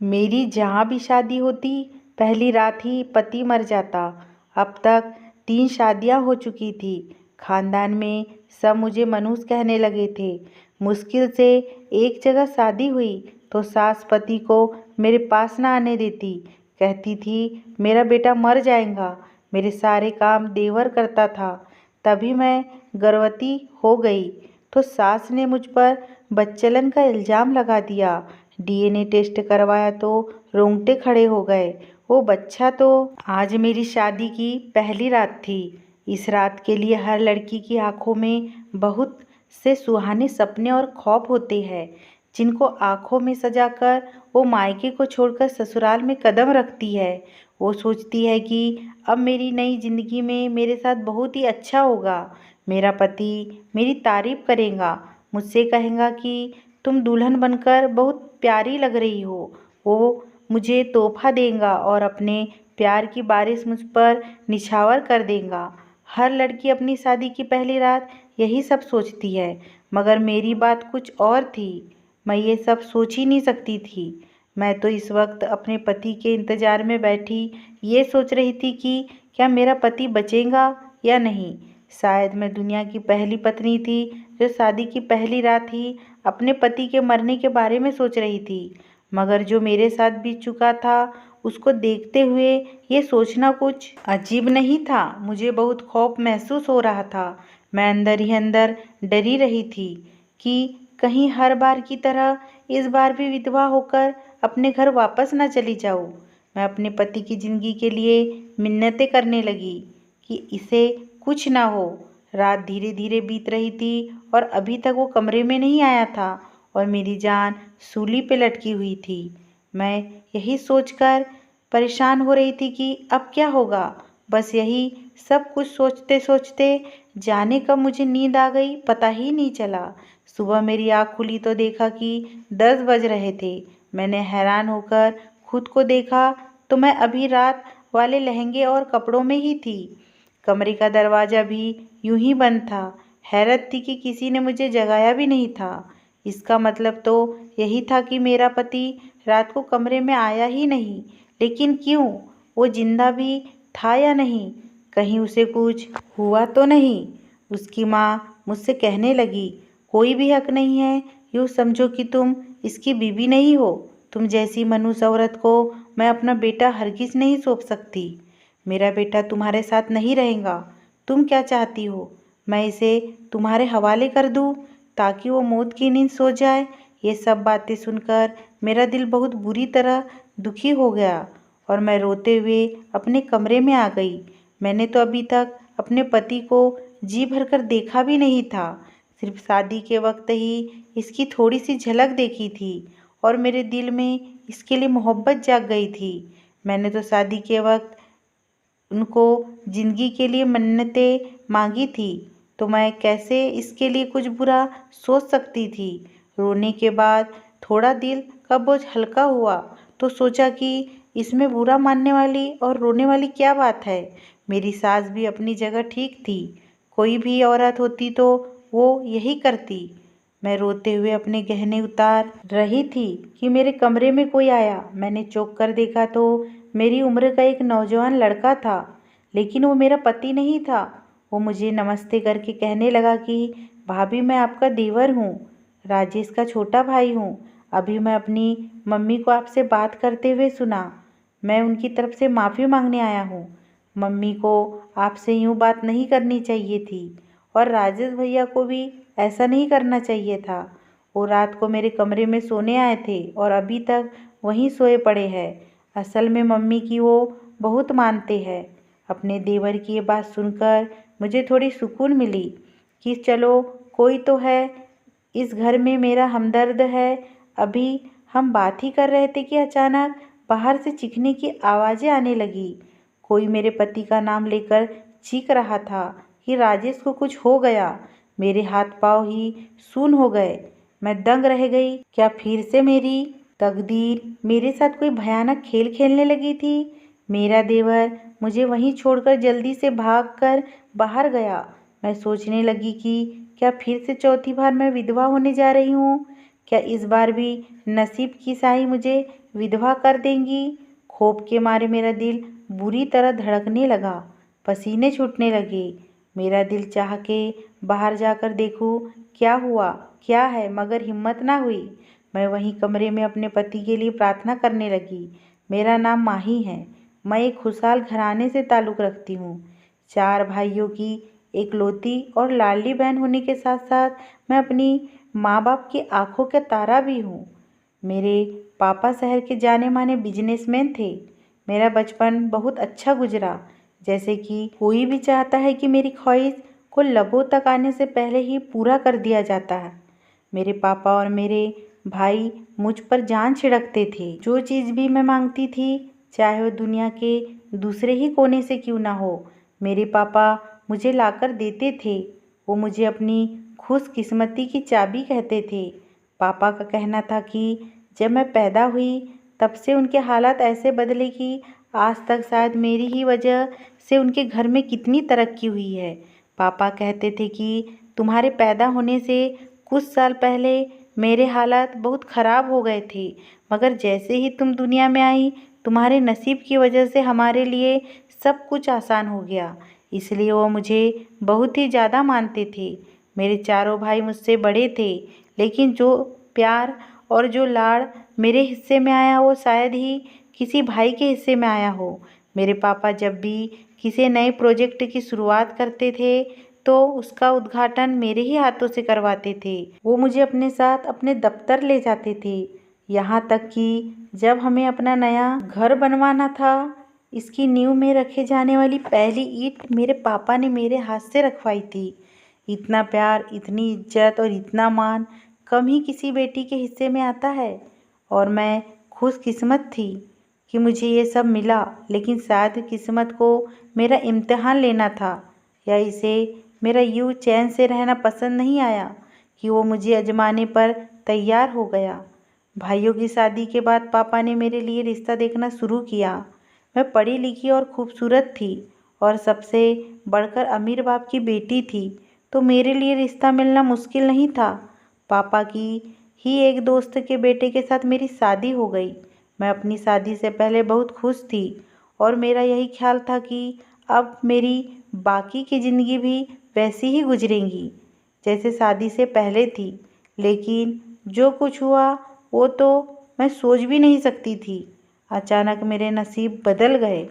मेरी जहाँ भी शादी होती पहली रात ही पति मर जाता। अब तक 3 शादियाँ हो चुकी थी। खानदान में सब मुझे मनहूस कहने लगे थे। मुश्किल से एक जगह शादी हुई तो सास पति को मेरे पास ना आने देती। कहती थी मेरा बेटा मर जाएगा। मेरे सारे काम देवर करता था। तभी मैं गर्भवती हो गई तो सास ने मुझ पर बच्चलन का इल्ज़ाम लगा दिया। डीएनए टेस्ट करवाया तो रोंगटे खड़े हो गए। वो बच्चा तो आज मेरी शादी की पहली रात थी। इस रात के लिए हर लड़की की आंखों में बहुत से सुहाने सपने और ख्वाब होते हैं, जिनको आंखों में सजाकर वो मायके को छोड़कर ससुराल में कदम रखती है। वो सोचती है कि अब मेरी नई जिंदगी में मेरे साथ बहुत ही अच्छा होगा। मेरा पति मेरी तारीफ करेगा, मुझसे कहेगा कि तुम दुल्हन बनकर बहुत प्यारी लग रही हो। वो मुझे तोहफा देगा और अपने प्यार की बारिश मुझ पर निछावर कर देगा। हर लड़की अपनी शादी की पहली रात यही सब सोचती है, मगर मेरी बात कुछ और थी। मैं ये सब सोच ही नहीं सकती थी। मैं तो इस वक्त अपने पति के इंतज़ार में बैठी ये सोच रही थी कि क्या मेरा पति बचेगा या नहीं। शायद मैं दुनिया की पहली पत्नी थी जो शादी की पहली रात ही अपने पति के मरने के बारे में सोच रही थी। मगर जो मेरे साथ बीत चुका था उसको देखते हुए ये सोचना कुछ अजीब नहीं था। मुझे बहुत खौफ महसूस हो रहा था। मैं अंदर ही अंदर डरी रही थी कि कहीं हर बार की तरह इस बार भी विधवा होकर अपने घर वापस न चली जाऊं। मैं अपने पति की जिंदगी के लिए मिन्नतें करने लगी कि इसे कुछ ना हो। रात धीरे धीरे बीत रही थी और अभी तक वो कमरे में नहीं आया था और मेरी जान सूली पे लटकी हुई थी। मैं यही सोचकर परेशान हो रही थी कि अब क्या होगा। बस यही सब कुछ सोचते सोचते जाने कब मुझे नींद आ गई पता ही नहीं चला। सुबह मेरी आँख खुली तो देखा कि 10 बज रहे थे। मैंने हैरान होकर खुद को देखा तो मैं अभी रात वाले लहंगे और कपड़ों में ही थी। कमरे का दरवाज़ा भी यूं ही बंद था। हैरत थी कि किसी ने मुझे जगाया भी नहीं था। इसका मतलब तो यही था कि मेरा पति रात को कमरे में आया ही नहीं। लेकिन क्यों? वो जिंदा भी था या नहीं? कहीं उसे कुछ हुआ तो नहीं? उसकी माँ मुझसे कहने लगी, कोई भी हक नहीं है यूँ समझो कि तुम इसकी बीवी नहीं हो। तुम जैसी मनहूस औरत को मैं अपना बेटा हरगिज़ नहीं सौंप सकती। मेरा बेटा तुम्हारे साथ नहीं रहेगा। तुम क्या चाहती हो? मैं इसे तुम्हारे हवाले कर दूँ ताकि वो मौत की नींद सो जाए? ये सब बातें सुनकर मेरा दिल बहुत बुरी तरह दुखी हो गया और मैं रोते हुए अपने कमरे में आ गई। मैंने तो अभी तक अपने पति को जी भरकर देखा भी नहीं था। सिर्फ शादी के वक्त ही इसकी थोड़ी सी झलक देखी थी और मेरे दिल में इसके लिए मोहब्बत जाग गई थी। मैंने तो शादी के वक्त उनको जिंदगी के लिए मन्नतें मांगी थी, तो मैं कैसे इसके लिए कुछ बुरा सोच सकती थी। रोने के बाद थोड़ा दिल का बोझ हल्का हुआ तो सोचा कि इसमें बुरा मानने वाली और रोने वाली क्या बात है। मेरी सास भी अपनी जगह ठीक थी। कोई भी औरत होती तो वो यही करती। मैं रोते हुए अपने गहने उतार रही थी कि मेरे कमरे में कोई आया। मैंने चौंक कर देखा तो मेरी उम्र का एक नौजवान लड़का था, लेकिन वो मेरा पति नहीं था। वो मुझे नमस्ते करके कहने लगा कि भाभी मैं आपका देवर हूँ, राजेश का छोटा भाई हूँ। अभी मैं अपनी मम्मी को आपसे बात करते हुए सुना। मैं उनकी तरफ से माफ़ी मांगने आया हूँ। मम्मी को आपसे यूँ बात नहीं करनी चाहिए थी और राजेश भैया को भी ऐसा नहीं करना चाहिए था। वो रात को मेरे कमरे में सोने आए थे और अभी तक वहीं सोए पड़े हैं। असल में मम्मी की वो बहुत मानते हैं। अपने देवर की ये बात सुनकर मुझे थोड़ी सुकून मिली कि चलो कोई तो है इस घर में मेरा हमदर्द है। अभी हम बात ही कर रहे थे कि अचानक बाहर से चीखने की आवाज़ें आने लगी। कोई मेरे पति का नाम लेकर चीख रहा था कि राजेश को कुछ हो गया। मेरे हाथ पांव ही सून हो गए। मैं दंग रह गई। क्या फिर से मेरी तकदीर मेरे साथ कोई भयानक खेल खेलने लगी थी? मेरा देवर मुझे वहीं छोड़कर जल्दी से भागकर बाहर गया। मैं सोचने लगी कि क्या फिर से चौथी बार मैं विधवा होने जा रही हूँ? क्या इस बार भी नसीब की साई मुझे विधवा कर देंगी? खौफ के मारे मेरा दिल बुरी तरह धड़कने लगा, पसीने छूटने लगे। मेरा दिल चाह के बाहर जाकर देखूं क्या हुआ, क्या है, मगर हिम्मत ना हुई। मैं वहीं कमरे में अपने पति के लिए प्रार्थना करने लगी। मेरा नाम माही है। मैं एक खुशहाल घराने से ताल्लुक़ रखती हूँ। 4 भाइयों की एकलौती और लाडली बहन होने के साथ साथ मैं अपनी माँ बाप की आंखों का तारा भी हूँ। मेरे पापा शहर के जाने माने बिजनेसमैन थे। मेरा बचपन बहुत अच्छा गुजरा, जैसे कि कोई भी चाहता है कि मेरी ख्वाहिश को लबों तक आने से पहले ही पूरा कर दिया जाता है। मेरे पापा और मेरे भाई मुझ पर जान छिड़कते थे। जो चीज़ भी मैं मांगती थी, चाहे वो दुनिया के दूसरे ही कोने से क्यों ना हो, मेरे पापा मुझे लाकर देते थे। वो मुझे अपनी खुशकिस्मती की चाबी कहते थे। पापा का कहना था कि जब मैं पैदा हुई तब से उनके हालात ऐसे बदले कि आज तक शायद मेरी ही वजह से उनके घर में कितनी तरक्की हुई है। पापा कहते थे कि तुम्हारे पैदा होने से कुछ साल पहले मेरे हालात बहुत ख़राब हो गए थे, मगर जैसे ही तुम दुनिया में आई, तुम्हारे नसीब की वजह से हमारे लिए सब कुछ आसान हो गया। इसलिए वो मुझे बहुत ही ज़्यादा मानते थे। मेरे चारों भाई मुझसे बड़े थे, लेकिन जो प्यार और जो लाड़ मेरे हिस्से में आया वो शायद ही किसी भाई के हिस्से में आया हो। मेरे पापा जब भी किसी नए प्रोजेक्ट की शुरुआत करते थे तो उसका उद्घाटन मेरे ही हाथों से करवाते थे। वो मुझे अपने साथ अपने दफ्तर ले जाते थे। यहाँ तक कि जब हमें अपना नया घर बनवाना था, इसकी नींव में रखे जाने वाली पहली ईंट मेरे पापा ने मेरे हाथ से रखवाई थी। इतना प्यार, इतनी इज्जत और इतना मान कम ही किसी बेटी के हिस्से में आता है। और मैं खुशकिस्मत थी कि मुझे ये सब मिला, लेकिन शायद किस्मत को मेरा इम्तिहान लेना था, या इसे मेरा यूँ चैन से रहना पसंद नहीं आया कि वो मुझे आजमाने पर तैयार हो गया। भाइयों की शादी के बाद पापा ने मेरे लिए रिश्ता देखना शुरू किया। मैं पढ़ी लिखी और खूबसूरत थी और सबसे बढ़कर अमीर बाप की बेटी थी, तो मेरे लिए रिश्ता मिलना मुश्किल नहीं था। पापा की ही एक दोस्त के बेटे के साथ मेरी शादी हो गई। मैं अपनी शादी से पहले बहुत खुश थी और मेरा यही ख्याल था कि अब मेरी बाकी की ज़िंदगी भी वैसी ही गुजरेंगी जैसे शादी से पहले थी। लेकिन जो कुछ हुआ वो तो मैं सोच भी नहीं सकती थी। अचानक मेरे नसीब बदल गए।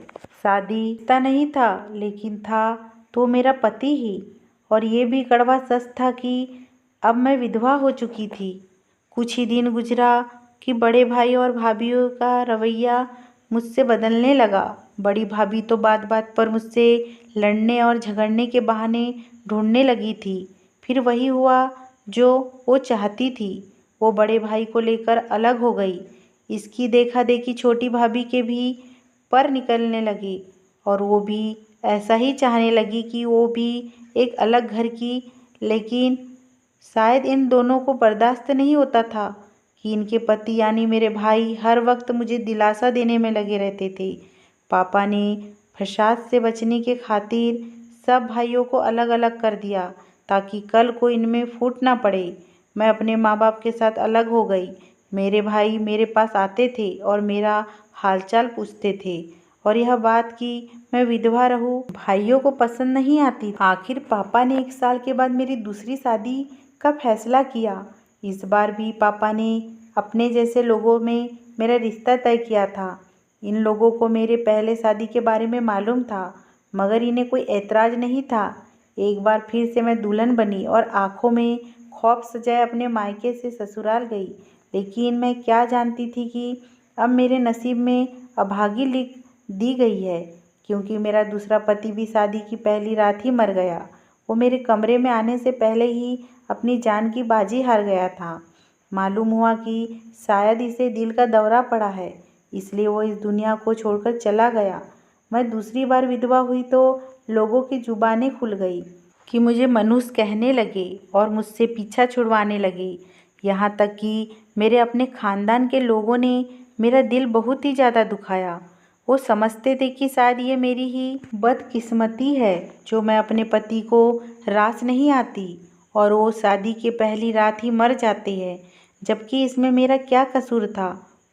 शादी रिश्ता नहीं था, लेकिन था तो मेरा पति ही। और ये भी कड़वा सच था कि अब मैं विधवा हो चुकी थी। कुछ ही दिन गुजरा कि बड़े भाई और भाभीयों का रवैया मुझसे बदलने लगा। बड़ी भाभी तो बात बात पर मुझसे लड़ने और झगड़ने के बहाने ढूंढने लगी थी। फिर वही हुआ जो वो चाहती थी, वो बड़े भाई को लेकर अलग हो गई। इसकी देखा देखी छोटी भाभी के भी पर निकलने लगे और वो भी ऐसा ही चाहने लगी कि वो भी एक अलग घर की। लेकिन शायद इन दोनों को बर्दाश्त नहीं होता था कि इनके पति यानी मेरे भाई हर वक्त मुझे दिलासा देने में लगे रहते थे। पापा ने फसाद से बचने के खातिर सब भाइयों को अलग अलग कर दिया ताकि कल को इनमें फूट ना पड़े। मैं अपने माँ बाप के साथ अलग हो गई। मेरे भाई मेरे पास आते थे और मेरा हालचाल पूछते थे, और यह बात कि मैं विधवा रहूं भाइयों को पसंद नहीं आती। आखिर पापा ने 1 साल के बाद मेरी दूसरी शादी का फैसला किया। इस बार भी पापा ने अपने जैसे लोगों में मेरा रिश्ता तय किया था। इन लोगों को मेरे पहले शादी के बारे में मालूम था, मगर इन्हें कोई ऐतराज़ नहीं था। एक बार फिर से मैं दुल्हन बनी और आंखों में खौफ सजाए अपने मायके से ससुराल गई। लेकिन मैं क्या जानती थी कि अब मेरे नसीब में अभागी लिख दी गई है, क्योंकि मेरा दूसरा पति भी शादी की पहली रात ही मर गया। वो मेरे कमरे में आने से पहले ही अपनी जान की बाजी हार गया था। मालूम हुआ कि शायद इसे दिल का दौरा पड़ा है, इसलिए वो इस दुनिया को छोड़कर चला गया। मैं दूसरी बार विधवा हुई तो लोगों की जुबानें खुल गई कि मुझे मनुष्य कहने लगे और मुझसे पीछा छुड़वाने लगे। यहाँ तक कि मेरे अपने खानदान के लोगों ने मेरा दिल बहुत ही ज़्यादा दुखाया। वो समझते थे कि शायद ये मेरी ही बदकिस्मती है जो मैं अपने पति को रास नहीं आती और वो शादी के पहली रात ही मर जाते हैं। जबकि इसमें मेरा क्या कसूर था।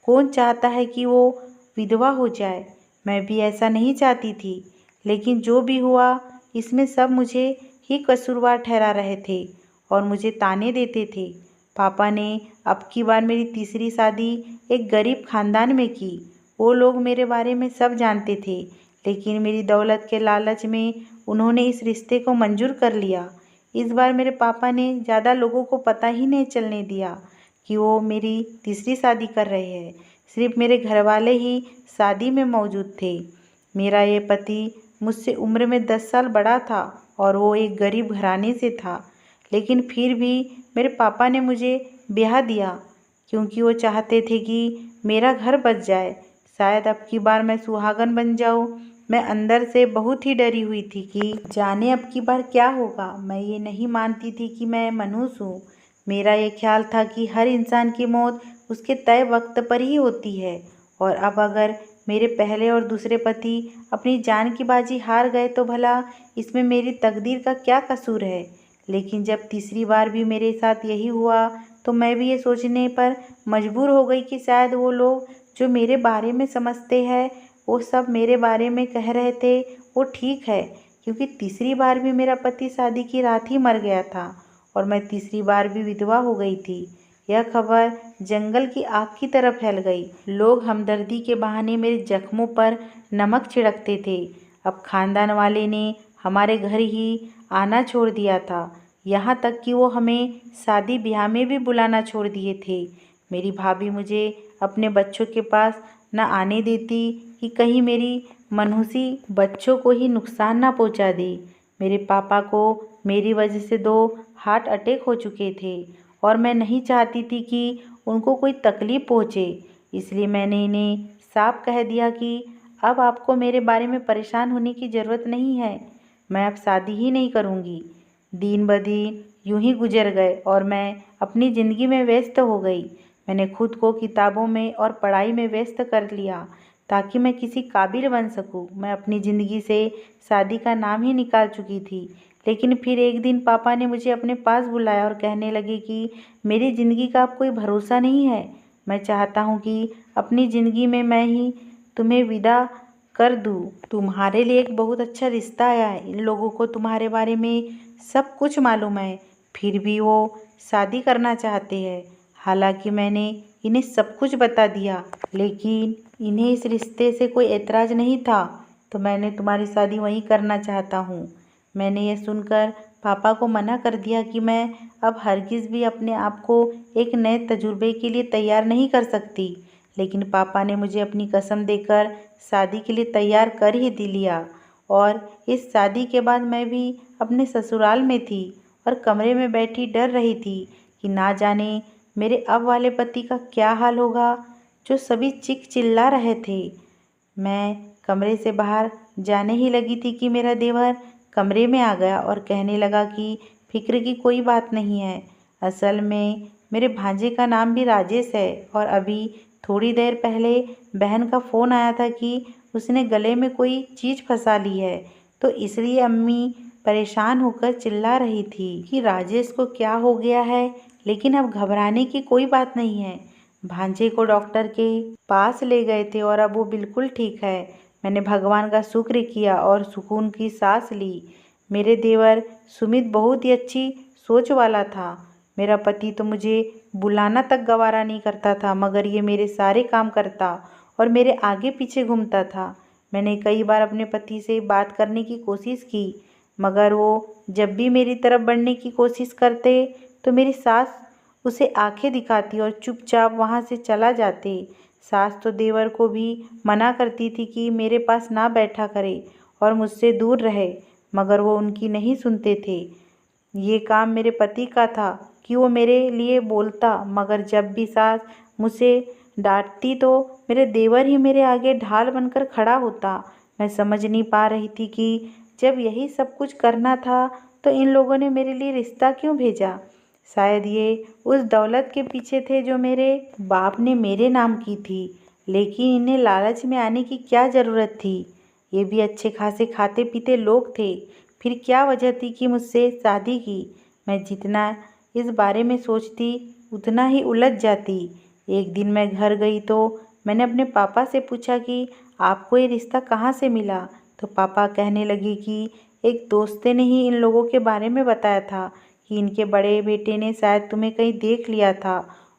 कौन चाहता है कि वो विधवा हो जाए। मैं भी ऐसा नहीं चाहती थी, लेकिन जो भी हुआ इसमें सब मुझे ही कसूरवार ठहरा रहे थे और मुझे ताने देते थे। पापा ने अब की बार मेरी तीसरी शादी एक गरीब खानदान में की। वो लोग मेरे बारे में सब जानते थे, लेकिन मेरी दौलत के लालच में उन्होंने इस रिश्ते को मंजूर कर लिया। इस बार मेरे पापा ने ज़्यादा लोगों को पता ही नहीं चलने दिया कि वो मेरी तीसरी शादी कर रहे हैं। सिर्फ मेरे घरवाले ही शादी में मौजूद थे। मेरा ये पति मुझसे उम्र में 10 साल बड़ा था और वो एक गरीब घराने से था, लेकिन फिर भी मेरे पापा ने मुझे ब्याह दिया क्योंकि वो चाहते थे कि मेरा घर बच जाए। शायद अब की बार मैं सुहागन बन जाऊं। मैं अंदर से बहुत ही डरी हुई थी कि जाने अब की बार क्या होगा। मैं ये नहीं मानती थी कि मैं मनुष्य हूँ। मेरा ये ख्याल था कि हर इंसान की मौत उसके तय वक्त पर ही होती है, और अब अगर मेरे पहले और दूसरे पति अपनी जान की बाजी हार गए तो भला इसमें मेरी तकदीर का क्या कसूर है। लेकिन जब तीसरी बार भी मेरे साथ यही हुआ तो मैं भी ये सोचने पर मजबूर हो गई कि शायद वो लोग जो मेरे बारे में समझते हैं वो सब मेरे बारे में कह रहे थे वो ठीक है, क्योंकि तीसरी बार भी मेरा पति शादी की रात ही मर गया था और मैं तीसरी बार भी विधवा हो गई थी। यह खबर जंगल की आग की तरह फैल गई। लोग हमदर्दी के बहाने मेरे जख्मों पर नमक छिड़कते थे। अब खानदान वाले ने हमारे घर ही आना छोड़ दिया था, यहाँ तक कि वो हमें शादी ब्याह में भी बुलाना छोड़ दिए थे। मेरी भाभी मुझे अपने बच्चों के पास न आने देती कि कहीं मेरी मनहूसी बच्चों को ही नुकसान ना पहुंचा दे। मेरे पापा को मेरी वजह से 2 हार्ट अटैक हो चुके थे और मैं नहीं चाहती थी कि उनको कोई तकलीफ़ पहुंचे। इसलिए मैंने इन्हें साफ कह दिया कि अब आपको मेरे बारे में परेशान होने की ज़रूरत नहीं है। मैं अब शादी ही नहीं करूँगी। दिन ब दिन यूं ही गुजर गए और मैं अपनी ज़िंदगी में व्यस्त हो गई। मैंने खुद को किताबों में और पढ़ाई में व्यस्त कर लिया ताकि मैं किसी काबिल बन सकूं। मैं अपनी ज़िंदगी से शादी का नाम ही निकाल चुकी थी। लेकिन फिर एक दिन पापा ने मुझे अपने पास बुलाया और कहने लगे कि मेरी ज़िंदगी का अब कोई भरोसा नहीं है। मैं चाहता हूँ कि अपनी ज़िंदगी में मैं ही तुम्हें विदा कर दूँ। तुम्हारे लिए एक बहुत अच्छा रिश्ता आया है। इन लोगों को तुम्हारे बारे में सब कुछ मालूम है, फिर भी वो शादी करना चाहते हैं। हालांकि मैंने इन्हें सब कुछ बता दिया, लेकिन इन्हें इस रिश्ते से कोई एतराज़ नहीं था, तो मैंने तुम्हारी शादी वहीं करना चाहता हूँ। मैंने यह सुनकर पापा को मना कर दिया कि मैं अब हरगिज़ भी अपने आप को एक नए तजुर्बे के लिए तैयार नहीं कर सकती। लेकिन पापा ने मुझे अपनी कसम देकर शादी के लिए तैयार कर ही लिया और इस शादी के बाद मैं भी अपने ससुराल में थी और कमरे में बैठी डर रही थी कि ना जाने मेरे अब वाले पति का क्या हाल होगा, जो सभी चीख चिल्ला रहे थे। मैं कमरे से बाहर जाने ही लगी थी कि मेरा देवर कमरे में आ गया और कहने लगा कि फिक्र की कोई बात नहीं है। असल में मेरे भांजे का नाम भी राजेश है और अभी थोड़ी देर पहले बहन का फ़ोन आया था कि उसने गले में कोई चीज़ फंसा ली है, तो इसलिए अम्मी परेशान होकर चिल्ला रही थी कि राजेश को क्या हो गया है। लेकिन अब घबराने की कोई बात नहीं है। भांजे को डॉक्टर के पास ले गए थे और अब वो बिल्कुल ठीक है। मैंने भगवान का शुक्र किया और सुकून की सांस ली। मेरे देवर सुमित बहुत ही अच्छी सोच वाला था। मेरा पति तो मुझे बुलाना तक गवारा नहीं करता था, मगर ये मेरे सारे काम करता और मेरे आगे पीछे घूमता था। मैंने कई बार अपने पति से बात करने की कोशिश की, मगर वो जब भी मेरी तरफ बढ़ने की कोशिश करते तो मेरी सास उसे आंखें दिखाती और चुपचाप वहाँ से चला जाते। सास तो देवर को भी मना करती थी कि मेरे पास ना बैठा करे और मुझसे दूर रहे, मगर वो उनकी नहीं सुनते थे। ये काम मेरे पति का था कि वो मेरे लिए बोलता, मगर जब भी सास मुझसे डांटती तो मेरे देवर ही मेरे आगे ढाल बनकर खड़ा होता। मैं समझ नहीं पा रही थी कि जब यही सब कुछ करना था तो इन लोगों ने मेरे लिए रिश्ता क्यों भेजा। शायद ये उस दौलत के पीछे थे जो मेरे बाप ने मेरे नाम की थी, लेकिन इन्हें लालच में आने की क्या ज़रूरत थी। ये भी अच्छे खासे खाते पीते लोग थे, फिर क्या वजह थी कि मुझसे शादी की। मैं जितना इस बारे में सोचती उतना ही उलझ जाती। एक दिन मैं घर गई तो मैंने अपने पापा से पूछा कि आपको ये रिश्ता कहाँ से मिला। तो पापा कहने लगे कि एक दोस्त ने ही इन लोगों के बारे में बताया था कि इनके बड़े बेटे ने शायद तुम्हें कहीं देख लिया था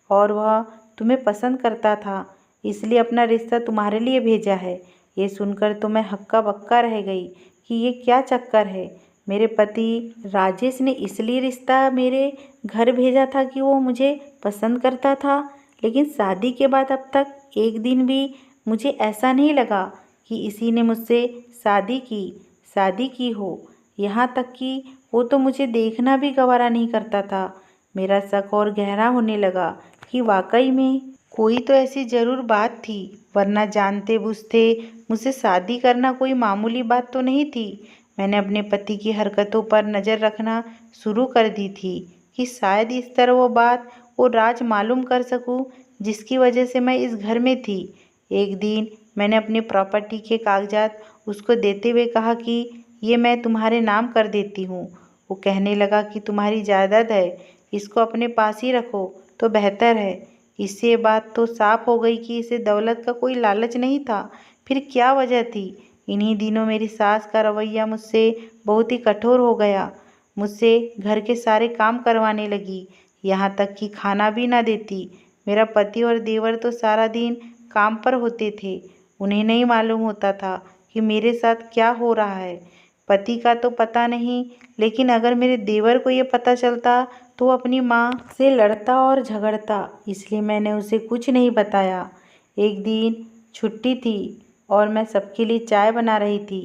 और वह तुम्हें पसंद करता था, इसलिए अपना रिश्ता तुम्हारे लिए भेजा है। ये सुनकर तो मैं हक्का बक्का रह गई कि ये क्या चक्कर है। मेरे पति राजेश ने इसलिए रिश्ता मेरे घर भेजा था कि वो मुझे पसंद करता था, लेकिन शादी के बाद अब तक एक दिन भी मुझे ऐसा नहीं लगा कि इसी ने मुझसे शादी की हो। यहाँ तक कि वो तो मुझे देखना भी गवारा नहीं करता था। मेरा शक और गहरा होने लगा कि वाकई में कोई तो ऐसी ज़रूर बात थी, वरना जानते बूझते मुझसे शादी करना कोई मामूली बात तो नहीं थी। मैंने अपने पति की हरकतों पर नज़र रखना शुरू कर दी थी कि शायद इस तरह वो राज मालूम कर सकूं जिसकी वजह से मैं इस घर में थी। एक दिन मैंने अपनी प्रॉपर्टी के कागजात उसको देते हुए कहा कि ये मैं तुम्हारे नाम कर देती हूँ। वो कहने लगा कि तुम्हारी जायदाद है, इसको अपने पास ही रखो तो बेहतर है। इससे ये बात तो साफ हो गई कि इसे दौलत का कोई लालच नहीं था, फिर क्या वजह थी। इन्हीं दिनों मेरी सास का रवैया मुझसे बहुत ही कठोर हो गया। मुझसे घर के सारे काम करवाने लगी, यहाँ तक कि खाना भी ना देती। मेरा पति और देवर तो सारा दिन काम पर होते थे, उन्हें नहीं मालूम होता था कि मेरे साथ क्या हो रहा है। पति का तो पता नहीं, लेकिन अगर मेरे देवर को ये पता चलता तो वो अपनी माँ से लड़ता और झगड़ता, इसलिए मैंने उसे कुछ नहीं बताया। एक दिन छुट्टी थी और मैं सबके लिए चाय बना रही थी।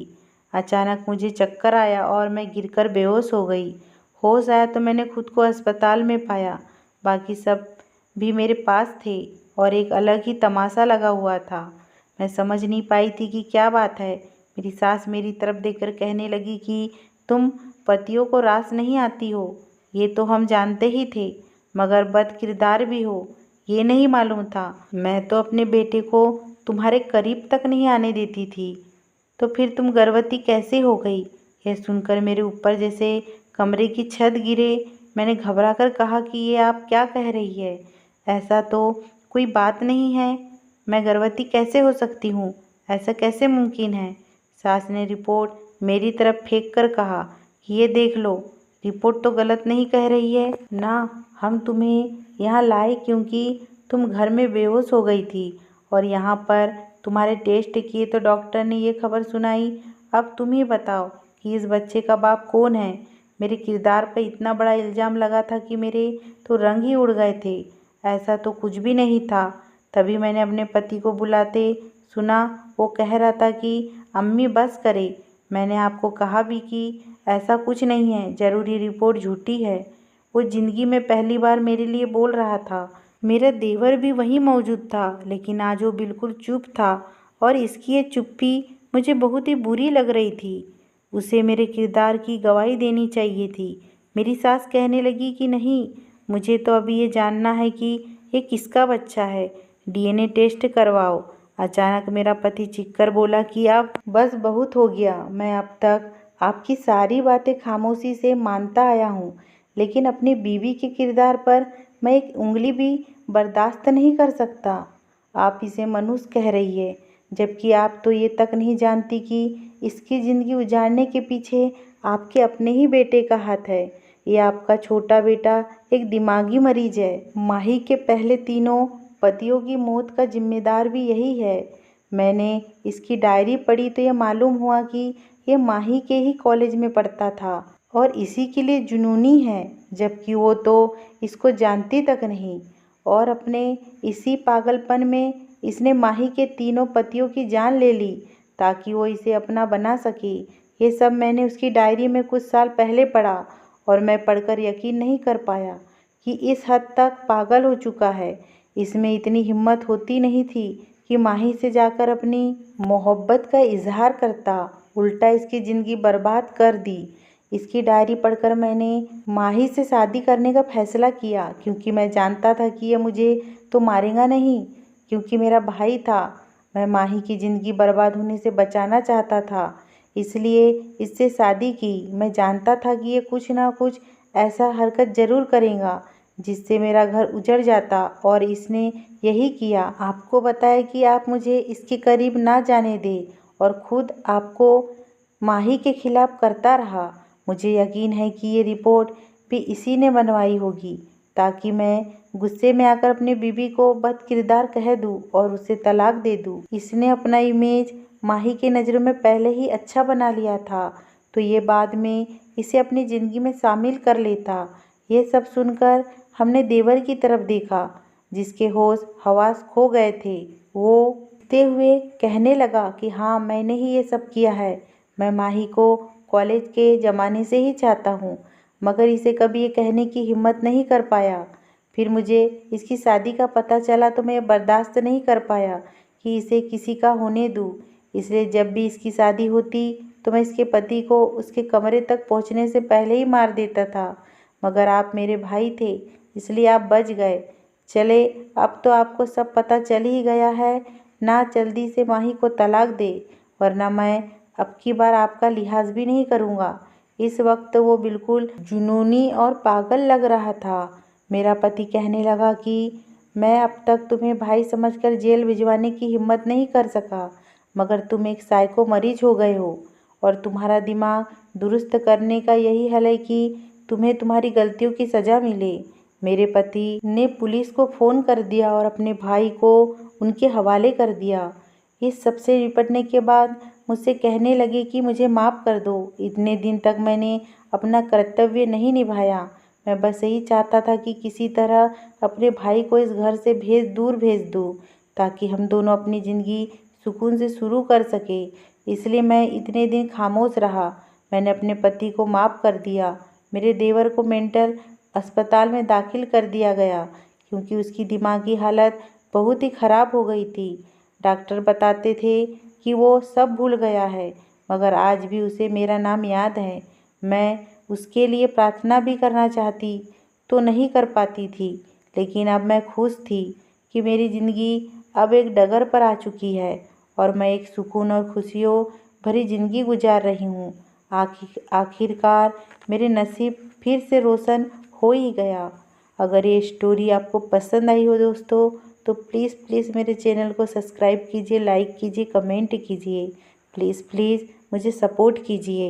अचानक मुझे चक्कर आया और मैं गिरकर बेहोश हो गई। होश आया तो मैंने खुद को अस्पताल में पाया। बाकी सब भी मेरे पास थे और एक अलग ही तमाशा लगा हुआ था। मैं समझ नहीं पाई थी कि क्या बात है। मेरी सास मेरी तरफ देखकर कहने लगी कि तुम पतियों को रास नहीं आती हो, ये तो हम जानते ही थे, मगर बद किरदार भी हो, ये नहीं मालूम था। मैं तो अपने बेटे को तुम्हारे करीब तक नहीं आने देती थी, तो फिर तुम गर्भवती कैसे हो गई। यह सुनकर मेरे ऊपर जैसे कमरे की छत गिरे। मैंने घबरा कर कहा कि ये आप क्या कह रही है, ऐसा तो कोई बात नहीं है, मैं गर्भवती कैसे हो सकती हूँ, ऐसा कैसे मुमकिन है। सास ने रिपोर्ट मेरी तरफ फेंक कर कहा कि ये देख लो, रिपोर्ट तो गलत नहीं कह रही है ना। हम तुम्हें यहाँ लाए क्योंकि तुम घर में बेहोश हो गई थी और यहाँ पर तुम्हारे टेस्ट किए तो डॉक्टर ने ये खबर सुनाई। अब तुम ही बताओ कि इस बच्चे का बाप कौन है। मेरे किरदार पर इतना बड़ा इल्ज़ाम लगा था कि मेरे तो रंग ही उड़ गए थे। ऐसा तो कुछ भी नहीं था। तभी मैंने अपने पति को बुलाते सुना, वो कह रहा था कि अम्मी बस करे, मैंने आपको कहा भी कि ऐसा कुछ नहीं है, ज़रूरी रिपोर्ट झूठी है। वो ज़िंदगी में पहली बार मेरे लिए बोल रहा था। मेरा देवर भी वहीं मौजूद था, लेकिन आज वो बिल्कुल चुप था और इसकी ये चुप्पी मुझे बहुत ही बुरी लग रही थी। उसे मेरे किरदार की गवाही देनी चाहिए थी। मेरी सास कहने लगी कि नहीं, मुझे तो अभी ये जानना है कि ये किसका बच्चा है, डीएनए टेस्ट करवाओ। अचानक मेरा पति चीखकर बोला कि अब बस बहुत हो गया, मैं अब तक आपकी सारी बातें खामोशी से मानता आया हूँ, लेकिन अपनी बीवी के किरदार पर मैं एक उंगली भी बर्दाश्त नहीं कर सकता। आप इसे मनुष्य कह रही है, जबकि आप तो ये तक नहीं जानती कि इसकी ज़िंदगी उजाड़ने के पीछे आपके अपने ही बेटे का हाथ है। ये आपका छोटा बेटा एक दिमागी मरीज है। माही के पहले तीनों पतियों की मौत का जिम्मेदार भी यही है। मैंने इसकी डायरी पढ़ी तो ये मालूम हुआ कि ये माही के ही कॉलेज में पढ़ता था और इसी के लिए जुनूनी है, जबकि वो तो इसको जानती तक नहीं। और अपने इसी पागलपन में इसने माही के तीनों पतियों की जान ले ली ताकि वो इसे अपना बना सके। ये सब मैंने उसकी डायरी में कुछ साल पहले पढ़ा और मैं पढ़कर यकीन नहीं कर पाया कि इस हद तक पागल हो चुका है। इसमें इतनी हिम्मत होती नहीं थी कि माही से जाकर अपनी मोहब्बत का इजहार करता, उल्टा इसकी ज़िंदगी बर्बाद कर दी। इसकी डायरी पढ़कर मैंने माही से शादी करने का फैसला किया, क्योंकि मैं जानता था कि ये मुझे तो मारेगा नहीं, क्योंकि मेरा भाई था। मैं माही की ज़िंदगी बर्बाद होने से बचाना चाहता था, इसलिए इससे शादी की। मैं जानता था कि ये कुछ ना कुछ ऐसा हरकत ज़रूर करेगा जिससे मेरा घर उजड़ जाता, और इसने यही किया। आपको बताया कि आप मुझे इसके करीब ना जाने दें, और खुद आपको माही के खिलाफ करता रहा। मुझे यकीन है कि ये रिपोर्ट भी इसी ने बनवाई होगी, ताकि मैं गुस्से में आकर अपनी बीवी को बदकिरदार कह दूं और उसे तलाक दे दूं। इसने अपना इमेज माही के नज़रों में पहले ही अच्छा बना लिया था, तो ये बाद में इसे अपनी ज़िंदगी में शामिल कर लेता। ये सब सुनकर हमने देवर की तरफ देखा, जिसके होश हवास खो गए थे। वो हंसते हुए कहने लगा कि हाँ, मैंने ही ये सब किया है। मैं माही को कॉलेज के ज़माने से ही चाहता हूँ, मगर इसे कभी ये कहने की हिम्मत नहीं कर पाया। फिर मुझे इसकी शादी का पता चला तो मैं बर्दाश्त नहीं कर पाया कि इसे किसी का होने दूँ। इसलिए जब भी इसकी शादी होती तो मैं इसके पति को उसके कमरे तक पहुंचने से पहले ही मार देता था। मगर आप मेरे भाई थे, इसलिए आप बच गए। चले, अब तो आपको सब पता चल ही गया है ना। जल्दी से माही को तलाक दे, वरना मैं अब की बार आपका लिहाज भी नहीं करूँगा। इस वक्त वो बिल्कुल जुनूनी और पागल लग रहा था। मेरा पति कहने लगा कि मैं अब तक तुम्हें भाई समझकर जेल भिजवाने की हिम्मत नहीं कर सका, मगर तुम एक साइको मरीज हो गए हो, और तुम्हारा दिमाग दुरुस्त करने का यही हल है कि तुम्हें तुम्हारी गलतियों की सज़ा मिले। मेरे पति ने पुलिस को फ़ोन कर दिया और अपने भाई को उनके हवाले कर दिया। इस सब से निपटने के बाद मुझसे कहने लगे कि मुझे माफ़ कर दो। इतने दिन तक मैंने अपना कर्तव्य नहीं निभाया। मैं बस यही चाहता था कि किसी तरह अपने भाई को इस घर से दूर भेज दूँ, ताकि हम दोनों अपनी ज़िंदगी सुकून से शुरू कर सके। इसलिए मैं इतने दिन खामोश रहा। मैंने अपने पति को माफ़ कर दिया। मेरे देवर को मेंटल अस्पताल में दाखिल कर दिया गया, क्योंकि उसकी दिमागी हालत बहुत ही ख़राब हो गई थी। डॉक्टर बताते थे कि वो सब भूल गया है, मगर आज भी उसे मेरा नाम याद है। मैं उसके लिए प्रार्थना भी करना चाहती तो नहीं कर पाती थी, लेकिन अब मैं खुश थी कि मेरी ज़िंदगी अब एक डगर पर आ चुकी है, और मैं एक सुकून और खुशियों भरी ज़िंदगी गुजार रही हूँ। आखिरकार मेरे नसीब फिर से रोशन हो ही गया। अगर ये स्टोरी आपको पसंद आई हो दोस्तों, तो प्लीज़ प्लीज़ मेरे चैनल को सब्सक्राइब कीजिए, लाइक कीजिए, कमेंट कीजिए। प्लीज़ प्लीज़ मुझे सपोर्ट कीजिए।